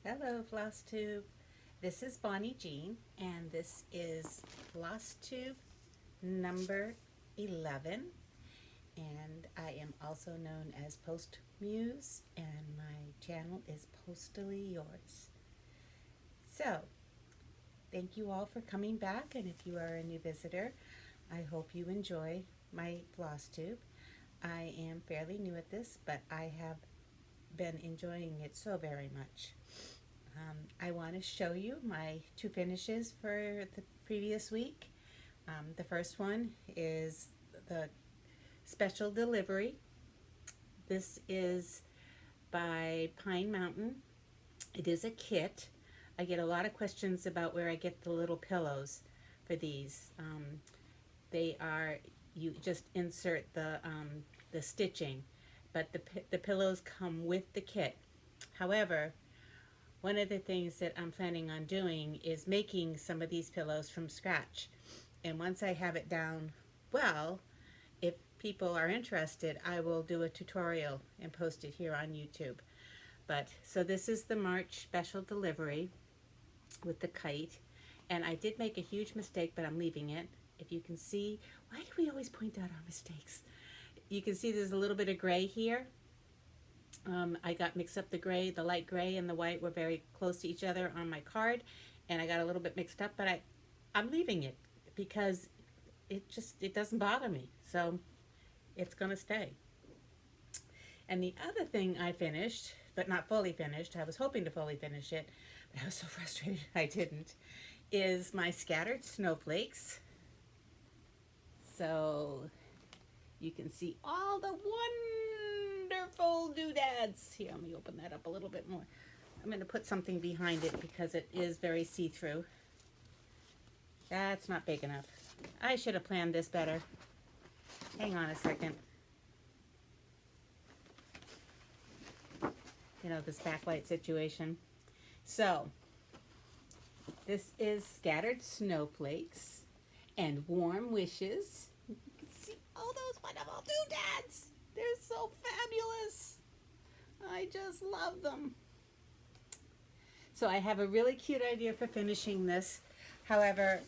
Hello, FlossTube. This is Bonnie Jeanne, and this is FlossTube number 11. And I am also known as PostMuse, and my channel is Postally Yours. So, thank you all for coming back, and if you are a new visitor, I hope you enjoy my FlossTube. I am fairly new at this, but I have been enjoying it so very much. I want to show you my two finishes for the previous week. The first one is the special delivery. This is by Pine Mountain. It is a kit. I get a lot of questions about where I get the little pillows for these. They are, you just insert the stitching, but the pillows come with the kit. However, one of the things that I'm planning on doing is making some of these pillows from scratch. And once I have it down well, if people are interested, I will do a tutorial and post it here on YouTube. So this is the March special delivery with the kite. And I did make a huge mistake, but I'm leaving it. If you can see, why do we always point out our mistakes? You can see there's a little bit of gray here. I got mixed up the gray, the light gray and the white were very close to each other on my card, and I got a little bit mixed up, but I'm leaving it because it doesn't bother me, so it's gonna stay. And the other thing I finished, but not fully finished, I was hoping to fully finish it, but I was so frustrated I didn't, is my scattered snowflakes. So you can see all the wonderful doodads. Here, let me open that up a little bit more. I'm going to put something behind it because it is very see-through. That's not big enough. I should have planned this better. Hang on a second. You know, this backlight situation. So, this is Scattered Snowflakes and Warm Wishes. You can see all those wonderful doodads. They're so fabulous. I just love them. So I have a really cute idea for finishing this. However,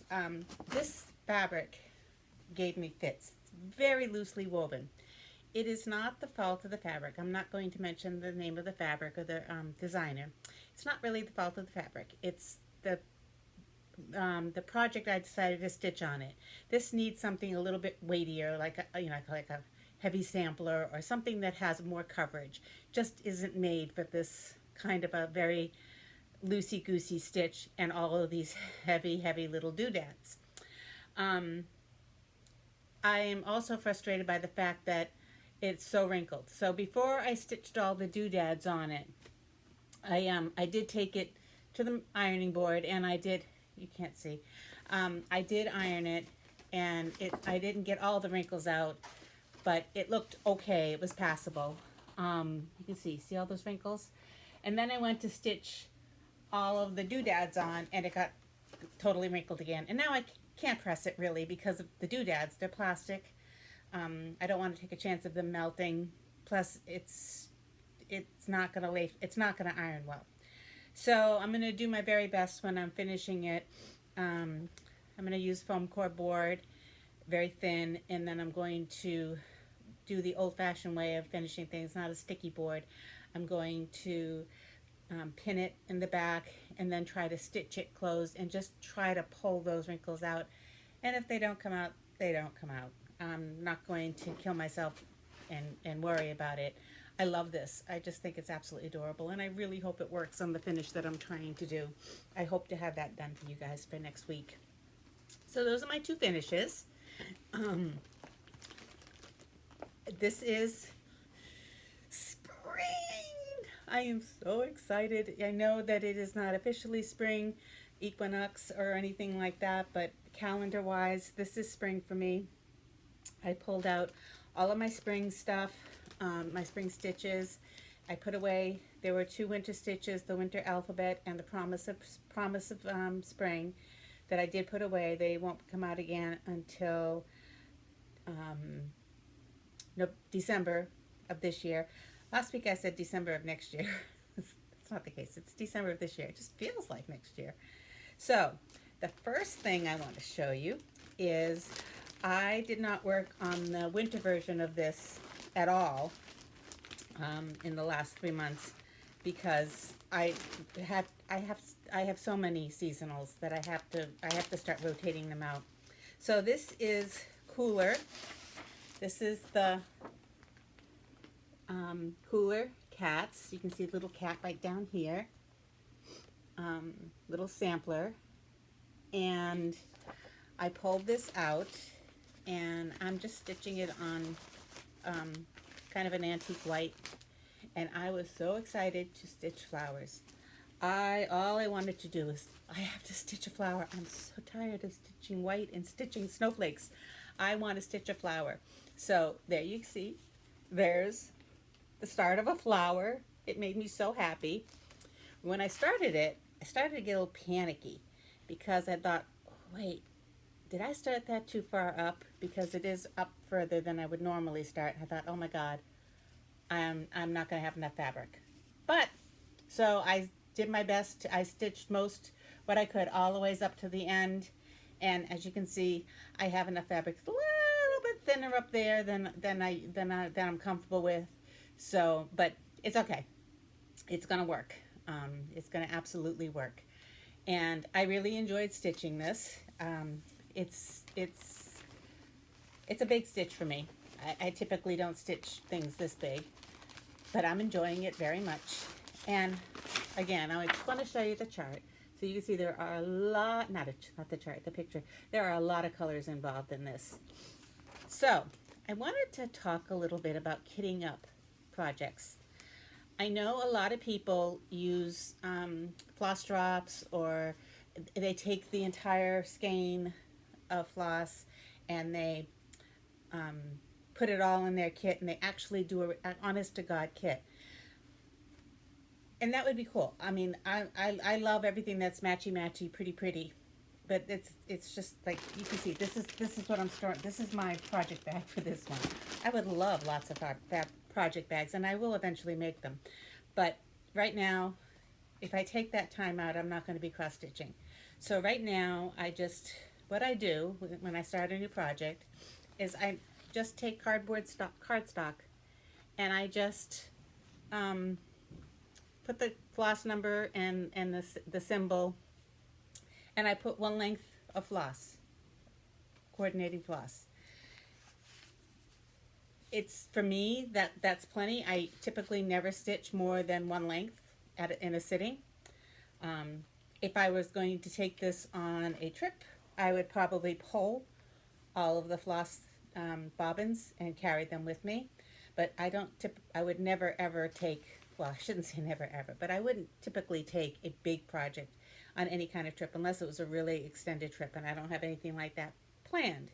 this fabric gave me fits. It's very loosely woven. It is not the fault of the fabric. I'm not going to mention the name of the fabric or the designer. It's not really the fault of the fabric. It's the project I decided to stitch on it. This needs something a little bit weightier, like a heavy sampler or something that has more coverage. Just isn't made for this kind of a very loosey-goosey stitch and all of these heavy little doodads. I am also frustrated by the fact that it's so wrinkled. So before I stitched all the doodads on it, I did take it to the ironing board and I did, you can't see, I did iron it, and I didn't get all the wrinkles out, but it looked okay. It was passable. You can see all those wrinkles? And then I went to stitch all of the doodads on, and it got totally wrinkled again. And now I can't press it really because of the doodads. They're plastic. I don't want to take a chance of them melting. Plus, it's not gonna iron well. So I'm gonna do my very best when I'm finishing it. I'm gonna use foam core board, very thin, and then I'm going to do the old-fashioned way of finishing things, not a sticky board. I'm going to pin it in the back and then try to stitch it closed and just try to pull those wrinkles out. And if they don't come out, they don't come out. I'm not going to kill myself and worry about it. I love this. I just think it's absolutely adorable, and I really hope it works on the finish that I'm trying to do. I hope to have that done for you guys for next week. So those are my two finishes. This is spring. I am so excited. I know that it is not officially spring, equinox, or anything like that, but calendar-wise, this is spring for me. I pulled out all of my spring stuff, my spring stitches. I put away, there were two winter stitches, the winter alphabet and the promise of spring, that I did put away. They won't come out again until December of this year. Last week I said December of next year. It's not the case. It's December of this year. It just feels like next year. So the first thing I want to show you is I did not work on the winter version of this at all in the last 3 months because I have so many seasonals that I have to start rotating them out. So this is Kooler. This is the Kooler cats. You can see a little cat right down here. Little sampler. And I pulled this out and I'm just stitching it on kind of an antique white. And I was so excited to stitch flowers. All I wanted to do is, I have to stitch a flower. I'm so tired of stitching white and stitching snowflakes. I want to stitch a flower. So there you see, there's the start of a flower. It made me so happy. When I started it, I started to get a little panicky because I thought, wait, did I start that too far up? Because it is up further than I would normally start. I thought, oh my God, I'm not going to have enough fabric. But, so I did my best. I stitched what I could all the ways up to the end. And as you can see, I have enough fabric. It's a little bit thinner up there than I'm comfortable with. So, but it's okay. It's going to work. It's going to absolutely work. And I really enjoyed stitching this. It's a big stitch for me. I typically don't stitch things this big, but I'm enjoying it very much. And again, I just want to show you the chart. So you can see there are a lot, not the chart, the picture. There are a lot of colors involved in this. So I wanted to talk a little bit about kitting up projects. I know a lot of people use floss drops, or they take the entire skein of floss and they put it all in their kit, and they actually do an honest-to-God kit. And that would be cool. I mean, I love everything that's matchy-matchy, pretty, but it's just like, you can see, this is what I'm starting. This is my project bag for this one. I would love lots of project bags, and I will eventually make them. But right now, if I take that time out, I'm not going to be cross-stitching. So right now, what I do when I start a new project is I just take cardstock, and I just put the floss number and the symbol, and I put one length of floss, coordinating floss. It's, for me, that's plenty. I typically never stitch more than one length in a sitting. If I was going to take this on a trip, I would probably pull all of the floss bobbins and carry them with me. But I would never ever take, well, I shouldn't say never ever, but I wouldn't typically take a big project on any kind of trip unless it was a really extended trip, and I don't have anything like that planned.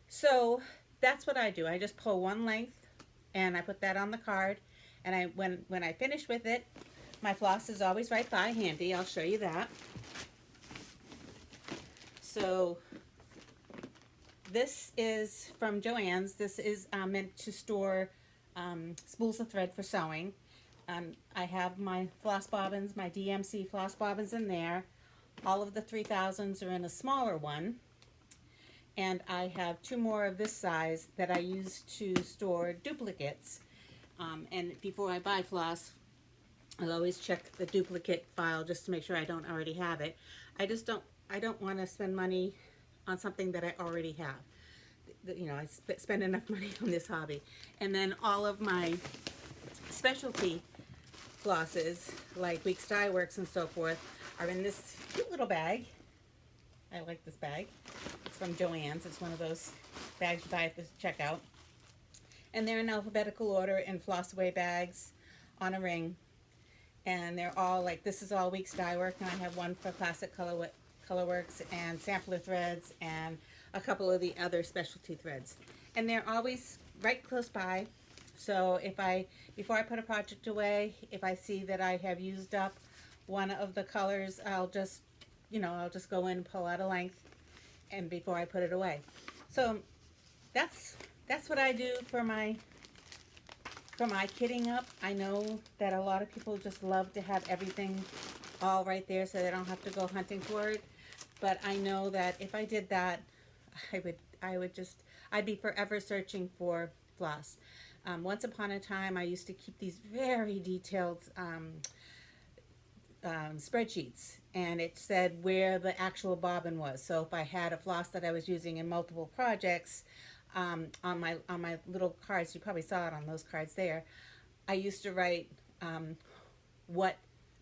So that's what I do. I just pull one length and I put that on the card, and when I finish with it, my floss is always right by handy. I'll show you that. So this is from Joann's. This is meant to store spools of thread for sewing. I have my floss bobbins, my DMC floss bobbins in there. All of the 3000s are in a smaller one. And I have 2 more of this size that I use to store duplicates. And before I buy floss, I'll always check the duplicate file just to make sure I don't already have it. I don't want to spend money on something that I already have. You know, I spend enough money on this hobby. And then all of my specialty flosses, like Weeks Dye Works and so forth, are in this cute little bag. I like this bag. It's from Joann's. It's one of those bags you buy at the checkout. And they're in alphabetical order in floss away bags on a ring. And they're all like, this is all Weeks Dye Work, and I have one for Classic Colorworks and Sampler Threads and a couple of the other specialty threads. And they're always right close by. So before I put a project away, if I see that I have used up one of the colors, I'll just go in and pull out a length, and before I put it away. So that's what I do for my for my kitting up. I know that a lot of people just love to have everything all right there so they don't have to go hunting for it. But I know that if I did that, I'd be forever searching for floss. Once upon a time, I used to keep these very detailed spreadsheets, and it said where the actual bobbin was. So if I had a floss that I was using in multiple projects, on my little cards, you probably saw it on those cards there, I used to write what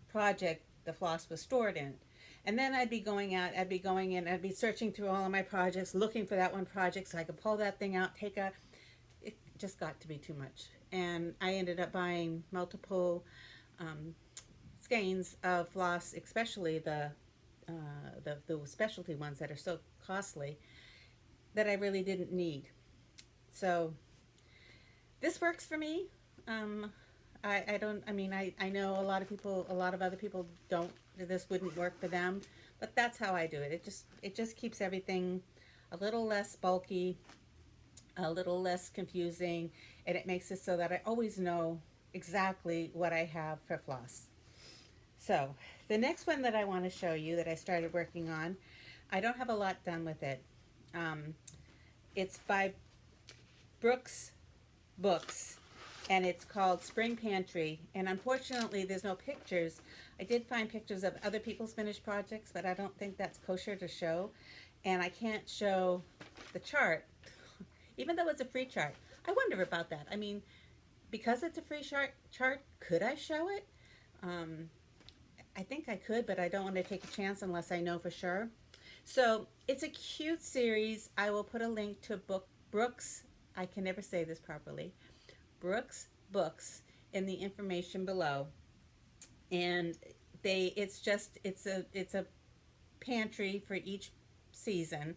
project the floss was stored in. And then I'd be going in, I'd be searching through all of my projects, looking for that one project so I could pull that thing out, it just got to be too much. And I ended up buying multiple skeins of floss, especially the specialty ones that are so costly, that I really didn't need. So this works for me. I know a lot of other people don't, this wouldn't work for them, but that's how I do it. It just keeps everything a little less bulky, a little less confusing, and it makes it so that I always know exactly what I have for floss. So the next one that I want to show you that I started working on, I don't have a lot done with it. It's by Brooks Books, and it's called Spring Pantry, and unfortunately there's no pictures. I did find pictures of other people's finished projects, but I don't think that's kosher to show, and I can't show the chart, even though it's a free chart. I wonder about that. I mean, because it's a free chart, could I show it? I think I could, but I don't want to take a chance unless I know for sure. So it's a cute series. I will put a link to Brooks, I can never say this properly, Brooks Books in the information below. And it's a pantry for each season.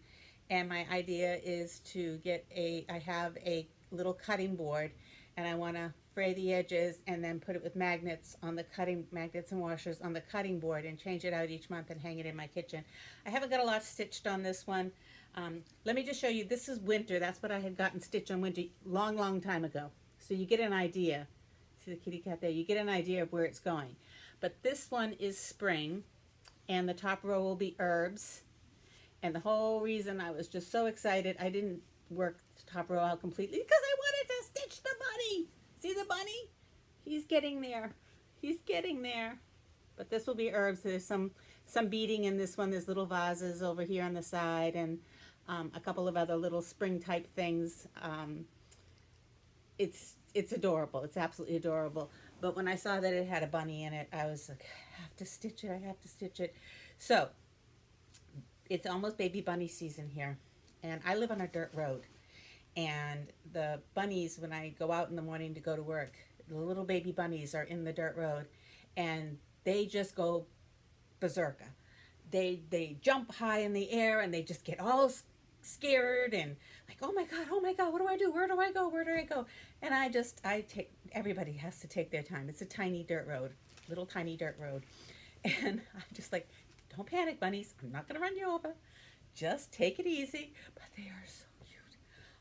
And my idea is to get I have a little cutting board, and I want to fray the edges and then put it with magnets and washers on the cutting board and change it out each month and hang it in my kitchen. I haven't got a lot stitched on this one. Let me just show you. This is winter. That's what I had gotten stitched on winter long time ago. So you get an idea. See the kitty cat there? You get an idea of where it's going. But this one is spring, and the top row will be herbs. And the whole reason I was just so excited, I didn't work the top row out completely because I wanted to stitch the bunny. See the bunny? He's getting there. He's getting there. But this will be herbs. There's some beading in this one. There's little vases over here on the side, and a couple of other little spring type things. It's adorable. It's absolutely adorable. But when I saw that it had a bunny in it, I was like, I have to stitch it. I have to stitch it. So it's almost baby bunny season here, and I live on a dirt road. And the bunnies, when I go out in the morning to go to work, the little baby bunnies are in the dirt road, and they just go berserker. They jump high in the air, and they just get all scared and like, oh my God, what do I do? Where do I go? And everybody has to take their time. It's a tiny dirt road, little tiny dirt road. And I'm just like, don't panic, bunnies. I'm not going to run you over. Just take it easy. But they are so cute.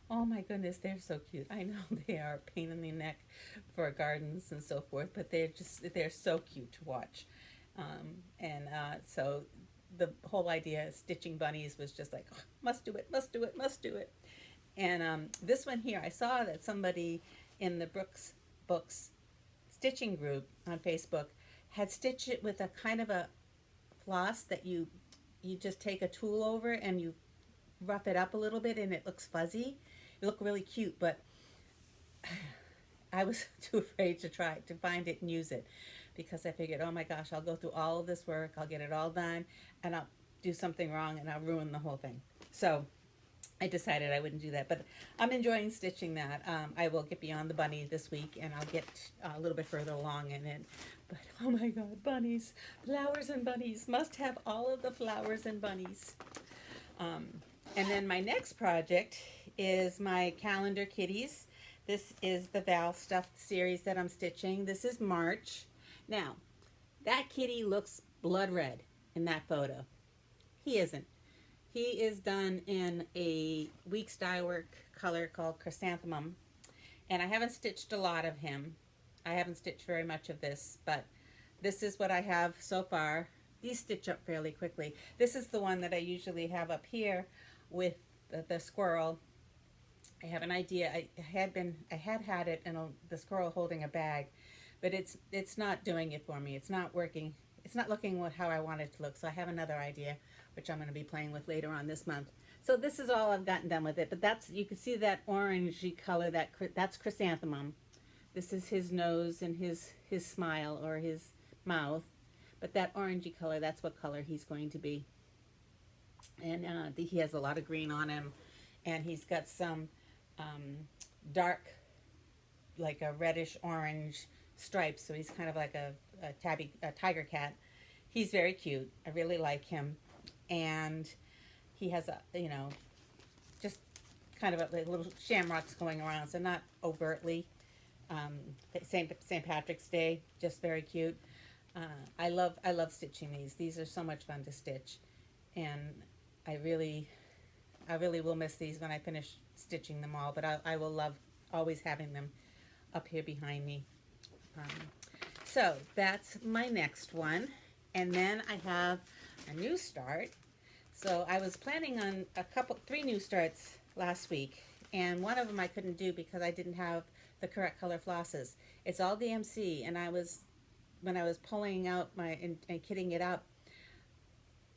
Oh my goodness, they're so cute. I know they are a pain in the neck for gardens and so forth, but they're so cute to watch. So the whole idea of stitching bunnies was just like, oh, must do it. And this one here, I saw that somebody in the Brooks Books stitching group on Facebook had stitched it with a kind of a floss that you just take a tool over and you rough it up a little bit and it looks fuzzy. It looked really cute, but I was too afraid to find it and use it, because I figured, oh my gosh, I'll go through all of this work, I'll get it all done, and I'll do something wrong and I'll ruin the whole thing. So I decided I wouldn't do that, but I'm enjoying stitching that. I will get beyond the bunny this week, and I'll get a little bit further along in it. But oh my God, bunnies, flowers and bunnies, must have all of the flowers and bunnies. And then my next project is my calendar kitties. This is the Val Stuffed series that I'm stitching. This is March. Now, that kitty looks blood red in that photo. He isn't. He is done in a week's dye work color called Chrysanthemum. And I haven't stitched a lot of him. I haven't stitched very much of this, but this is what I have so far. These stitch up fairly quickly. This is the one that I usually have up here with the squirrel. I have an idea. I had it in the squirrel holding a bag, but it's not doing it for me. It's not working. It's not looking how I want it to look. So I have another idea, which I'm going to be playing with later on this month. So this is all I've gotten done with it. But that's, you can see that orangey color. That's chrysanthemum. This is his nose and his smile or his mouth. But that orangey color, that's what color he's going to be. And he has a lot of green on him, and he's got some dark, like a reddish orange stripes. So he's kind of like a tiger cat. He's very cute. I really like him, and he has just kind of like little shamrocks going around. So not overtly. St. Patrick's Day, just very cute. I love stitching these. These are so much fun to stitch, and I really will miss these when I finish stitching them all. But I will love always having them up here behind me. So that's my next one, and then I have a new start. So I was planning on 3 new starts last week, and one of them I couldn't do because I didn't have the correct color flosses. It's all DMC, and when I was pulling out and kitting it up,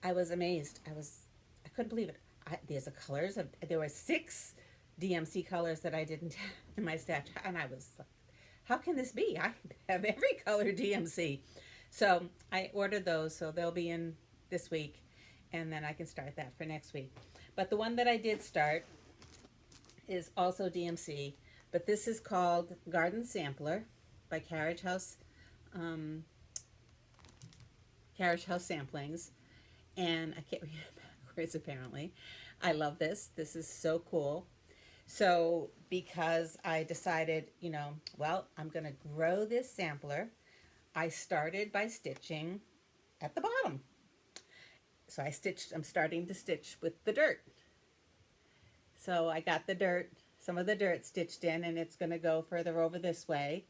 I was amazed. I couldn't believe it. There's the colors there were 6 DMC colors that I didn't have in my stash, and I was like, how can this be? I have every color DMC. So I ordered those, so they'll be in this week, and then I can start that for next week. But the one that I did start is also DMC, but this is called Garden Sampler by Carriage House Samplings, and I can't read it backwards apparently. I love this. This is so cool. So because I decided, well, I'm going to grow this sampler, I started by stitching at the bottom. So I'm starting to stitch with the dirt. So I got the dirt, some of the dirt stitched in, and it's going to go further over this way.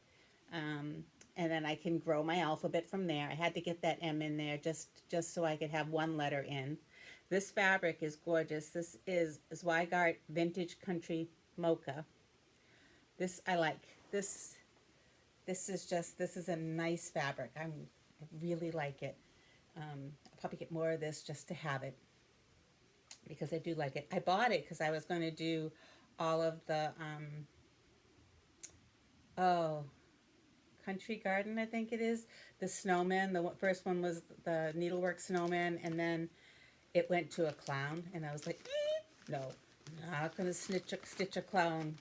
And then I can grow my alphabet from there. I had to get that M in there just so I could have one letter in. This fabric is gorgeous. This is Zweigart Vintage Country Mocha. This I like. This is a nice fabric. I really like it. I'll probably get more of this just to have it because I do like it. I bought it because I was going to do all of the Country Garden, I think it is, the snowman. The first one was the needlework snowman, and then it went to a clown, and I was like, no, I'm not going to stitch a clown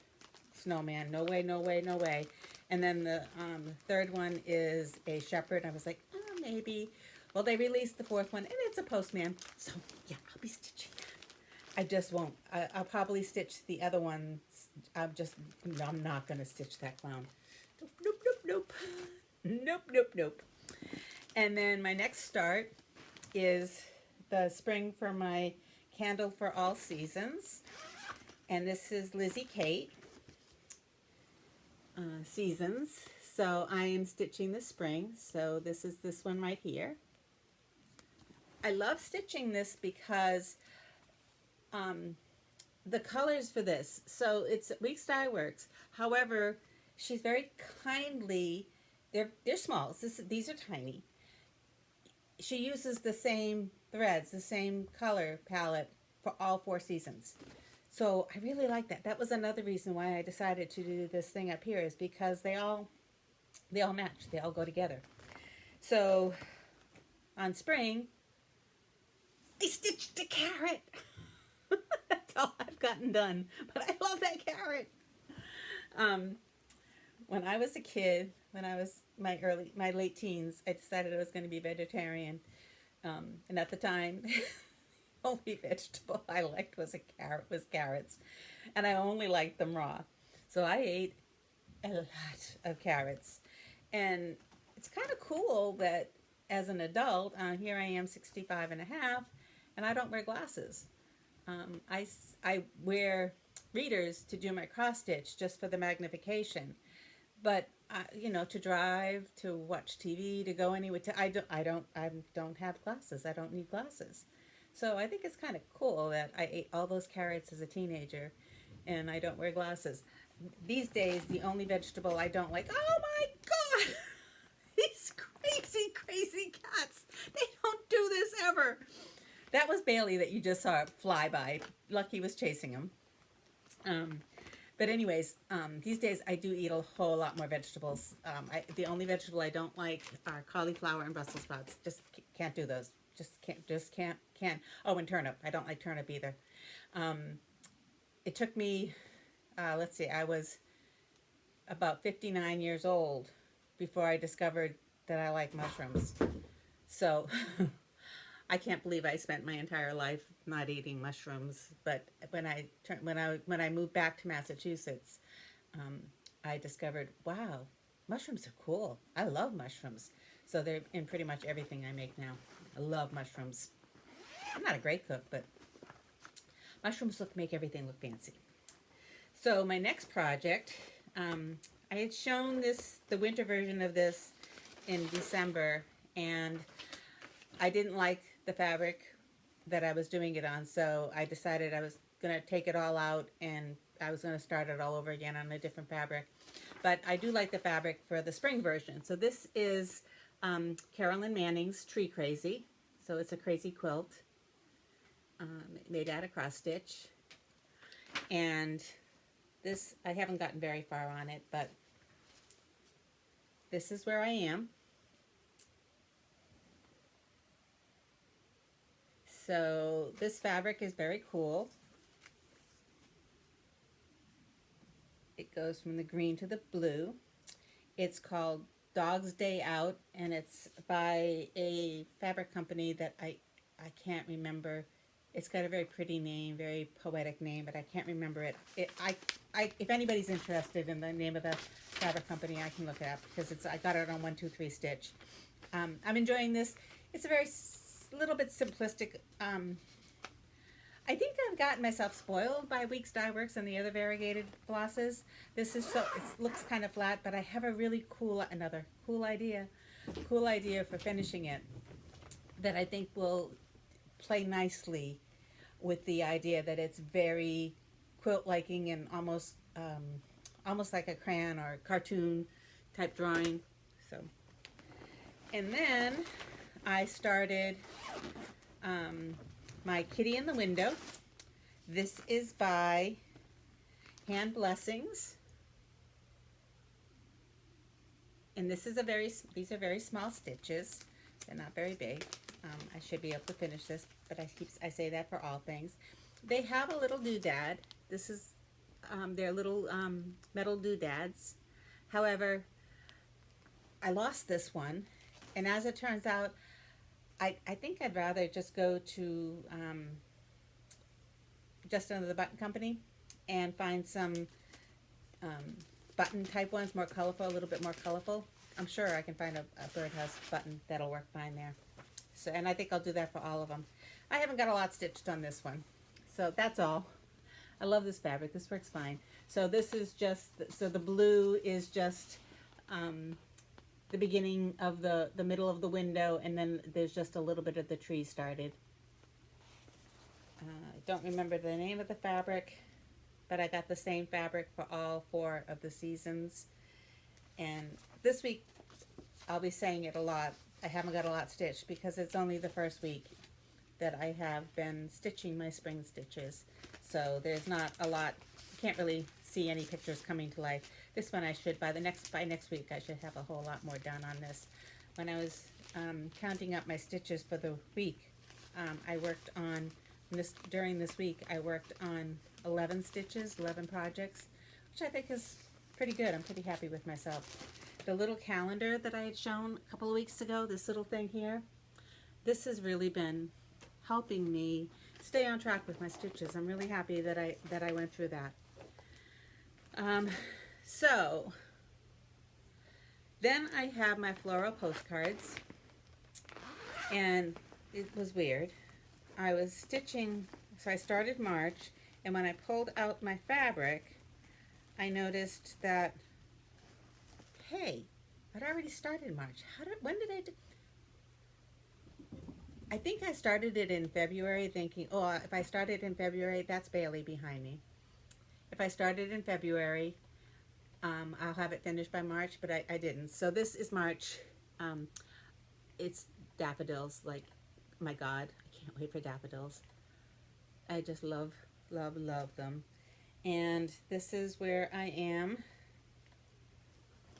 snowman. No way, no way, no way. And then the third one is a shepherd. I was like, oh, maybe. Well, they released the 4th one, and it's a postman. So, yeah, I'll be stitching that. I just won't. I'll probably stitch the other ones. I'm not going to stitch that clown. Nope, nope, nope. Nope, nope, nope. And then my next start is the spring for my Candle for All Seasons. And this is Lizzie Kate Seasons. So I am stitching the spring. So this is this one right here. I love stitching this because the colors for this, so it's Weeks Dye Works. However, she's very kindly, they're small. These are tiny. She uses the same threads, the same color palette for all 4 seasons. So I really like that. That was another reason why I decided to do this thing up here, is because they all match. They all go together. So on spring, I stitched a carrot. That's all I've gotten done. But I love that carrot. When I was a kid, when I was my late teens, I decided I was going to be vegetarian. And at the time, the only vegetable I liked was carrots. And I only liked them raw. So I ate a lot of carrots. And it's kind of cool that as an adult, here I am 65 and a half, and I don't wear glasses. I wear readers to do my cross stitch just for the magnification. But you know, to drive, to watch TV, to go anywhere, I don't have glasses. I don't need glasses. So I think it's kind of cool that I ate all those carrots as a teenager, and I don't wear glasses. These days, the only vegetable I don't like. Oh my God! These crazy cats. They don't do this ever. That was Bailey that you just saw fly by. Lucky was chasing him. But anyways, these days I do eat a whole lot more vegetables. The only vegetable I don't like are cauliflower and Brussels sprouts. Just can't do those. Just can't. Oh, and turnip. I don't like turnip either. It took me, let's see, I was about 59 years old before I discovered that I like mushrooms. So I can't believe I spent my entire life not eating mushrooms. But when I moved back to Massachusetts, I discovered, wow, mushrooms are cool. I love mushrooms. So they're in pretty much everything I make now. I love mushrooms. I'm not a great cook, but mushrooms make everything look fancy. So my next project, I had shown the winter version of this in December, and I didn't like the fabric that I was doing it on, so I decided I was going to take it all out and I was going to start it all over again on a different fabric. But I do like the fabric for the spring version. So this is Carolyn Manning's Tree Crazy. So it's a crazy quilt made out of cross stitch. And this, I haven't gotten very far on it, but this is where I am. So this fabric is very cool. It goes from the green to the blue. It's called Dog's Day Out, and it's by a fabric company that I can't remember. It's got a very pretty name, very poetic name, but I can't remember it. If anybody's interested in the name of the fabric company, I can look it up because I got it on 123 Stitch. I'm enjoying this. It's a very little bit simplistic. I think I've gotten myself spoiled by Weeks Dye Works and the other variegated flosses. This is it looks kind of flat, but I have a really another cool idea for finishing it that I think will play nicely with the idea that it's very quilt-liking and almost like a crayon or cartoon type drawing. So, and then I started my Kitty in the Window. This is by Hand Blessings, and this is these are very small stitches. They're not very big. I should be able to finish this, but I say that for all things. They have a little doodad. This is their little metal doodads. However, I lost this one, and as it turns out, I think I'd rather just go to Just Another Button Company and find some button type ones, more colorful, a little bit more colorful. I'm sure I can find a birdhouse button that'll work fine there. So, and I think I'll do that for all of them. I haven't got a lot stitched on this one. So that's all. I love this fabric. This works fine. So this is just, so the blue is just the beginning of the middle of the window, and then there's just a little bit of the tree started. I don't remember the name of the fabric, but I got the same fabric for all 4 of the seasons. And this week, I'll be saying it a lot. I haven't got a lot stitched because it's only the first week that I have been stitching my spring stitches. So there's not a lot, you can't really see any pictures coming to life. This one I should, by next week, I should have a whole lot more done on this. When I was counting up my stitches for the week, I worked on, during this week, I worked on 11 stitches, 11 projects, which I think is pretty good. I'm pretty happy with myself. The little calendar that I had shown a couple of weeks ago, this little thing here, this has really been helping me stay on track with my stitches. I'm really happy that I went through that. So then I have my floral postcards, and it was weird. I was stitching, so I started March, And when I pulled out my fabric, I noticed that, hey, I'd already started March. When did I do? I think I started it in February thinking, oh, if I started in February, that's Bailey behind me. If I started in February, I'll have it finished by March, but I didn't. So this is March. It's daffodils. Like, my God, I can't wait for daffodils. I just love, love, love them. And this is where I am.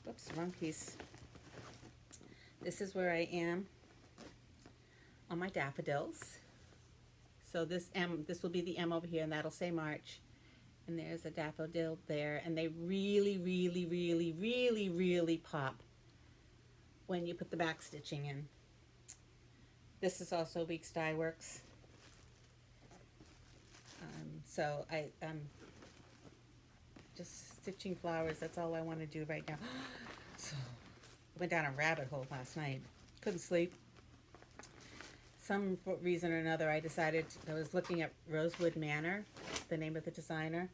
Whoops, wrong piece. This is where I am on my daffodils. So this will be the M over here, and that'll say March. And there's a daffodil there, and they really, really, really, really, really pop when you put the back stitching in. This is also Weeks Dye Works. So I'm just stitching flowers. That's all I want to do right now. So I went down a rabbit hole last night. Couldn't sleep. Some reason or another, I was looking at Rosewood Manor, the name of the designer,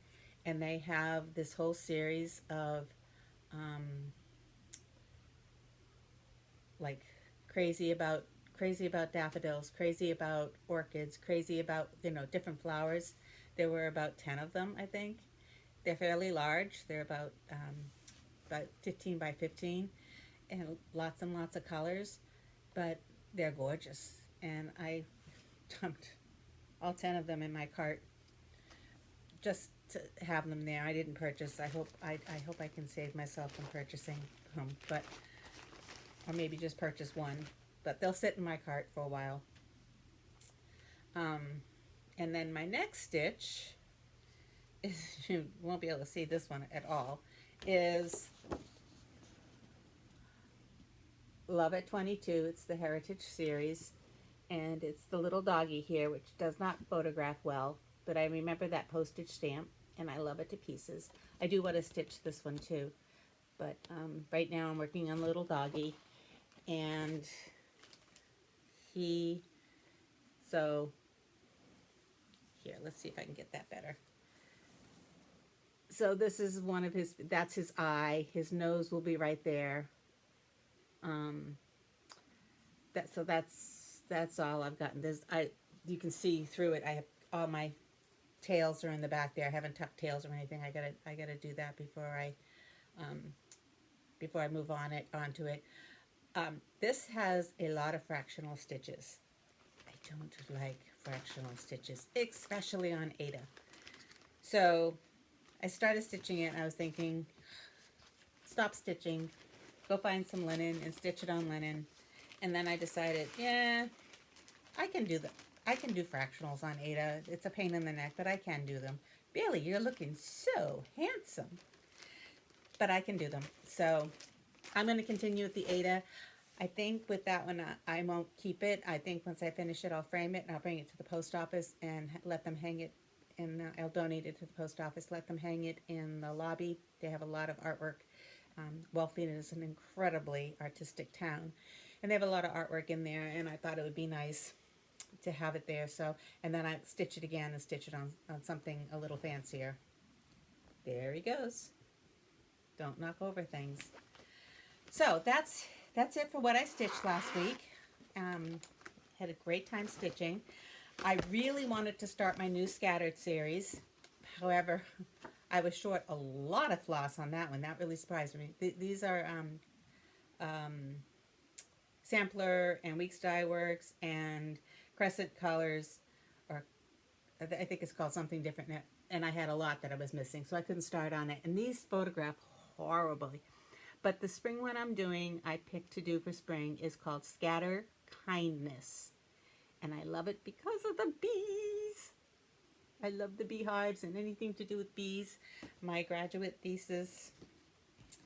and they have this whole series of like crazy about daffodils, crazy about orchids, crazy about, different flowers. There were about 10 of them, I think. They're fairly large. They're about 15 by 15, and lots of colors, but they're gorgeous. And I dumped all 10 of them in my cart just to have them there. I didn't purchase. I hope I can save myself from purchasing them, or maybe just purchase one. But they'll sit in my cart for a while. And then my next stitch is, you won't be able to see this one at all, is Love at 22. It's the Heritage series, and it's the little doggy here, which does not photograph well, but I remember that postage stamp, and I love it to pieces. I do want to stitch this one too, but right now I'm working on little doggy, and so here, let's see if I can get that better. So this is one of that's his eye. His nose will be right there. That's all I've gotten. You can see through it. I have all my tails are in the back there. I haven't tucked tails or anything. I gotta do that before I move onto it. This has a lot of fractional stitches. I don't like fractional stitches, especially on Ada. So I started stitching it, and I was thinking, stop stitching, go find some linen and stitch it on linen. And then I decided, yeah, I can do fractionals on Ada. It's a pain in the neck, but I can do them. Bailey, you're looking so handsome. But I can do them. So I'm going to continue with the Ada. I think with that one, I won't keep it. I think once I finish it, I'll frame it, and I'll bring it to the post office and let them hang it. And I'll donate it to the post office, let them hang it in the lobby. They have a lot of artwork. Wellfleet is an incredibly artistic town, and they have a lot of artwork in there, and I thought it would be nice to have it there. So, and then I stitch it again and stitch it on something a little fancier. There he goes. Don't knock over things. So that's it for what I stitched last week. Had a great time stitching. I really wanted to start my new Scattered series. However, I was short a lot of floss on that one. That really surprised me. These are Sampler and Weeks Dye Works and Crescent Colors, or I think it's called something different now. And I had a lot that I was missing, so I couldn't start on it. And these photograph horribly. But the spring one I picked to do for spring is called Scatter Kindness. And I love it because of the bees. I love the beehives and anything to do with bees. My graduate thesis,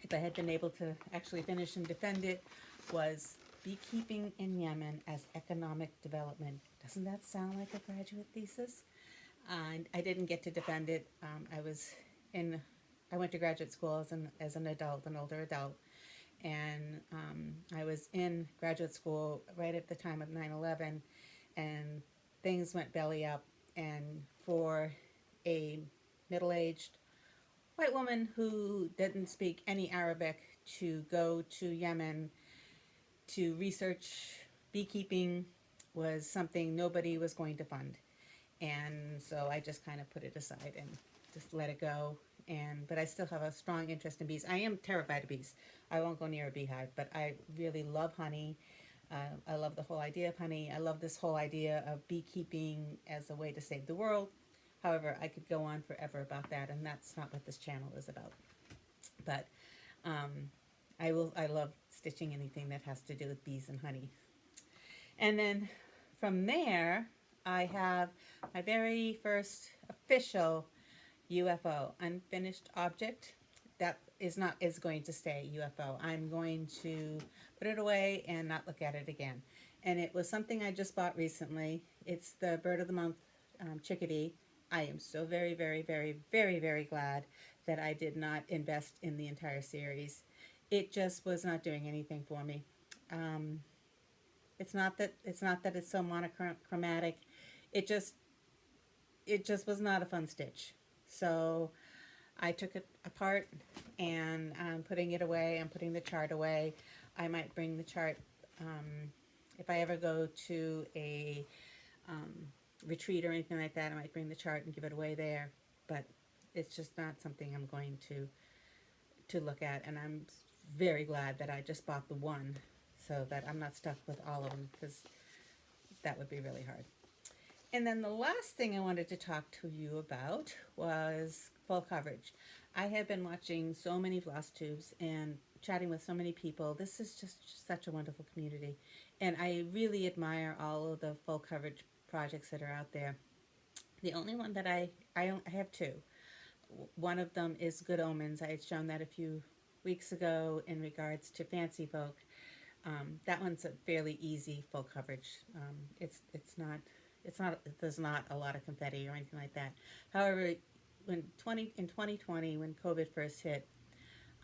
if I had been able to actually finish and defend it, was Beekeeping in Yemen as Economic Development. Doesn't that sound like a graduate thesis? I didn't get to defend it. I went to graduate school as an adult, an older adult, and I was in graduate school right at the time of 9/11, and things went belly up, and for a middle-aged white woman who didn't speak any Arabic to go to Yemen to research beekeeping was something nobody was going to fund. And so I just kind of put it aside and just let it go. But I still have a strong interest in bees. I am terrified of bees. I won't go near a beehive, but I really love honey. I love the whole idea of honey. I love this whole idea of beekeeping as a way to save the world. However, I could go on forever about that, and that's not what this channel is about. But I love stitching anything that has to do with bees and honey. And then from there, I have my very first official UFO, unfinished object. That is going to stay UFO. I'm going to put it away and not look at it again. And it was something I just bought recently. It's the Bird of the Month chickadee. I am so very, very, very, very, very glad that I did not invest in the entire series. It just was not doing anything for me. It's not that it's so monochromatic. It just was not a fun stitch. So I took it apart and I'm putting it away. I'm putting the chart away. I might bring the chart if I ever go to a retreat or anything like that. I might bring the chart and give it away there. But it's just not something I'm going to look at. And I'm very glad that I just bought the one so that I'm not stuck with all of them, because that would be really hard. And then the last thing I wanted to talk to you about was full coverage. I have been watching so many FlossTubes and chatting with so many people. This is just such a wonderful community. And I really admire all of the full coverage projects that are out there. The only one that I have two. One of them is Good Omens. I had shown that a few weeks ago in regards to Fancy Folk. That one's a fairly easy full coverage. There's not a lot of confetti or anything like that. However, in 2020, when COVID first hit,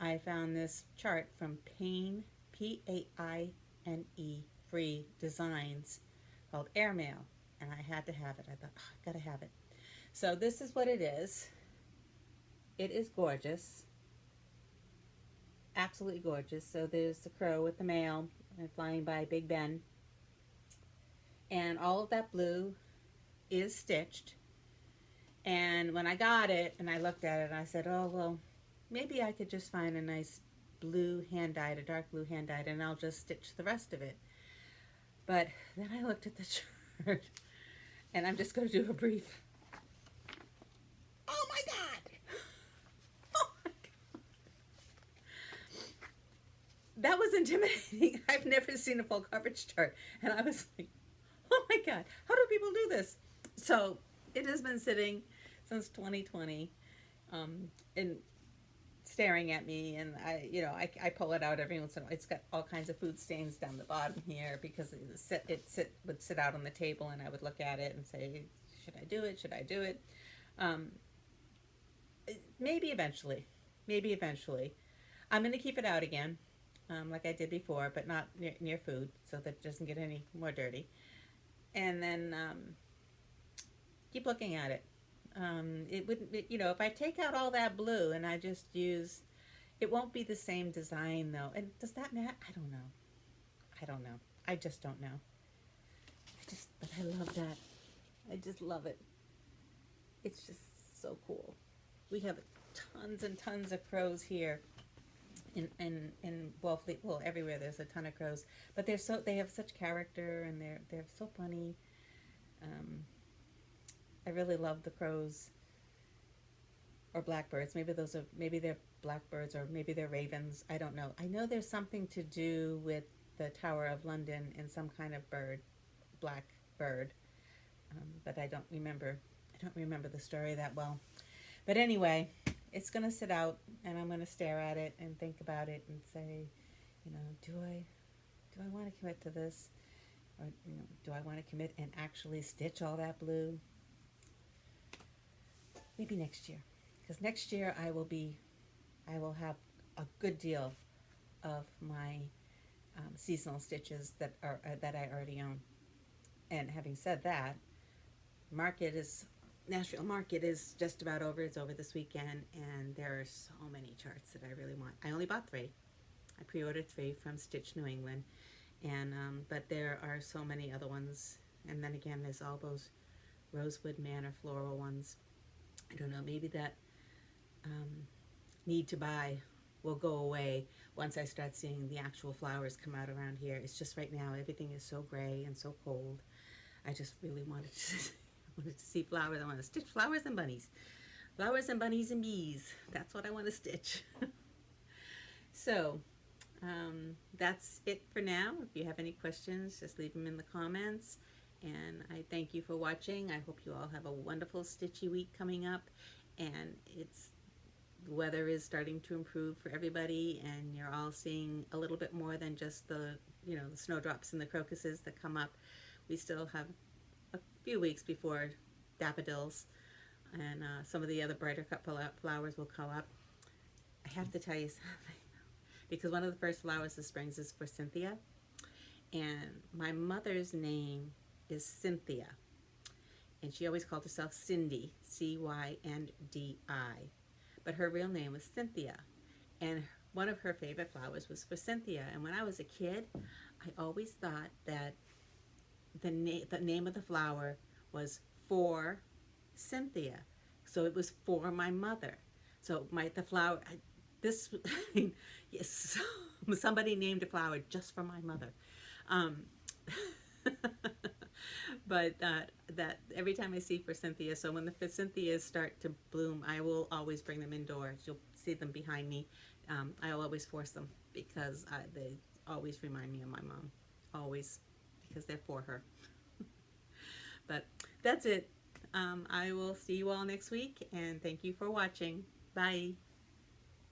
I found this chart from Paine, Paine Free Designs, called Airmail, and I had to have it. I thought, oh, I've got to have it. So this is what it is. It is gorgeous. Absolutely gorgeous. So there's the crow with the mail flying by Big Ben. And all of that blue is stitched. And when I got it and I looked at it, I said, oh, well, maybe I could just find a nice blue hand-dyed, a dark blue hand-dyed, and I'll just stitch the rest of it. But then I looked at the chart, and I'm just going to do a brief. Oh my God! Oh my God! That was intimidating. I've never seen a full coverage chart, and I was like, oh my God, how do people do this? So it has been sitting since 2020 and staring at me, and I pull it out every once in a while. It's got all kinds of food stains down the bottom here because it would sit out on the table, and I would look at it and say, should I do it? Should I do it? Maybe eventually. I'm going to keep it out again, like I did before, but not near food, so that it doesn't get any more dirty. And then keep looking at it. It wouldn't, if I take out all that blue and I just use, it won't be the same design though. And does that matter? I don't know. I just don't know. But I love that. I just love it. It's just so cool. We have tons and tons of crows here. In Wellfleet, well, everywhere there's a ton of crows, but they have such character, and they're so funny. I really love the crows, or blackbirds. Maybe they're blackbirds, or maybe they're ravens. I don't know. I know there's something to do with the Tower of London and some kind of bird, black bird, but I don't remember the story that well. But anyway, it's going to sit out, and I'm going to stare at it and think about it and say, do I want to commit to this? Or, do I want to commit and actually stitch all that blue? Maybe next year. Because next year I will have a good deal of my seasonal stitches that I already own. And having said that, market is Nashville Market is just about over. It's over this weekend, and there are so many charts that I really want. I only bought 3. I pre-ordered 3 from Stitche New England, and but there are so many other ones. And then again, there's all those Rosewood Manor floral ones. I don't know, maybe that need to buy will go away once I start seeing the actual flowers come out around here. It's just right now everything is so gray and so cold. I just really wanted to see flowers. I want to stitch flowers and bunnies. Flowers and bunnies and bees. That's what I want to stitch. So that's it for now. If you have any questions, just leave them in the comments. And I thank you for watching. I hope you all have a wonderful stitchy week coming up. And the weather is starting to improve for everybody, and you're all seeing a little bit more than just the the snowdrops and the crocuses that come up. We still have a few weeks before daffodils and some of the other brighter cut flowers will come up. I have to tell you something, because one of the first flowers of springs is for Cynthia, and my mother's name is Cynthia, and she always called herself Cindy, C-Y-N-D-I, but her real name was Cynthia, and one of her favorite flowers was for Cynthia. And when I was a kid, I always thought that the name of the flower was for Cynthia, so it was for my mother. So the flower, this yes, somebody named a flower just for my mother. But that every time I see for Cynthia, so when the Cynthias start to bloom, I will always bring them indoors. You'll see them behind me. I'll always force them, because they always remind me of my mom. Always, because they're for her. But that's it. I will see you all next week, and thank you for watching. Bye.